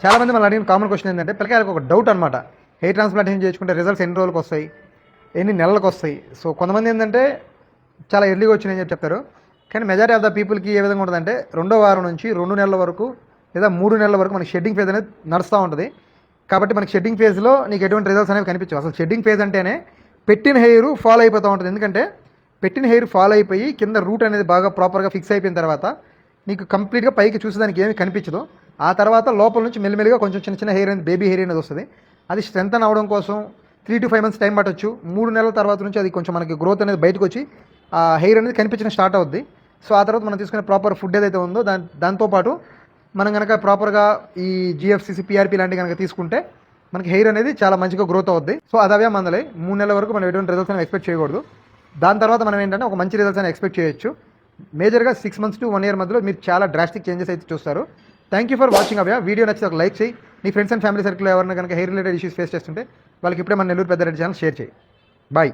చాలామంది మళ్ళీ అడిగిన కామన్ క్వశ్చన్ ఏంటంటే పిల్లకాయలకు ఒక డౌట్ అనమాట. హెయిర్ ట్రాన్స్ప్లాంటేషన్ చేసుకుంటే రిజల్ట్స్ ఎన్ని రోజులకు వస్తాయి, ఎన్ని నెలలకు వస్తాయి? సో కొంతమంది ఏంటంటే చాలా ఎర్లీగా వచ్చినాయని చెప్పి చెప్తారు. కానీ మెజారిటీ ఆఫ్ ద పీపుల్కి ఏ విధంగా ఉంటుందంటే 2వ వారం నుంచి 2 నెలల వరకు లేదా 3 నెలల వరకు మనకి షెడ్డింగ్ ఫేజ్ అనేది నడుస్తూ ఉంటుంది. కాబట్టి మనకి షెడ్డింగ్ ఫేజ్లో నీకు ఎటువంటి రిజల్ట్స్ అనేవి కనిపించవు. అసలు షెడ్డింగ్ ఫేజ్ అంటేనే పెట్టిన హెయిర్ ఫాలో అయిపోతూ ఉంటుంది. ఎందుకంటే పెట్టిన హెయిర్ ఫాలో అయిపోయి కింద రూట్ అనేది బాగా ప్రాపర్గా ఫిక్స్ అయిపోయిన తర్వాత నీకు కంప్లీట్గా పైకి చూసేదానికి ఏమీ కనిపించదు. ఆ తర్వాత లోపల నుంచి మెల్లిమెల్లిగా కొంచెం చిన్న చిన్న హెయిర్ అనేది బేబీ హెయిర్ అనేది వస్తుంది. అది స్ట్రెంథన్ అవడం కోసం 3 to 5 months టైం పట్టొచ్చు. 3 నెలల తర్వాత నుంచి అది కొంచెం మనకి గ్రోత్ అనేది బయటకు వచ్చి ఆ హెయిర్ అనేది కనిపించడం స్టార్ట్ అవుద్ది. సో ఆ తర్వాత మనం తీసుకునే ప్రాపర్ ఫుడ్ ఏదైతే ఉందో దాంతోపాటు మనం కనుక ప్రాపర్గా ఈ GFCC PRP లాంటివి కనుక తీసుకుంటే మనకి హెయిర్ అనేది చాలా మంచిగా గ్రోత్ అవుద్ది. సో అదవే మందలే 3 నెలల వరకు మనం ఎటువంటి రిజల్ట్స్ అనేవి ఎక్స్పెక్ట్ చేయకూడదు. దాని తర్వాత మనం ఏంటంటే ఒక మంచి రిజల్ట్స్ అనేవి ఎక్స్పెక్ట్ చేయొచ్చు. మేజర్గా 6 months to 1 year మధ్యలో మీరు చాలా డ్రాస్టిక్ చేంజెస్ అయితే చూస్తారు. థ్యాంక్ యూ ఫర్ వాచింగ్ అవ్యా. వీడియో నచ్చితే ఒక లైక్ చేయి. నీ ఫ్రెండ్స్ అండ్ ఫ్యామిలీ సర్కిల్లో ఎవరైనా కనుక హెయిర్ రిలేటెడ్ ఇష్యూస్ ఫేస్ చేస్తుంటే వాళ్ళకి ఇప్పుడే మన నెల్లూరు పెద్దారెడ్డి ఛానల్ షేర్ చేయి. బాయ్.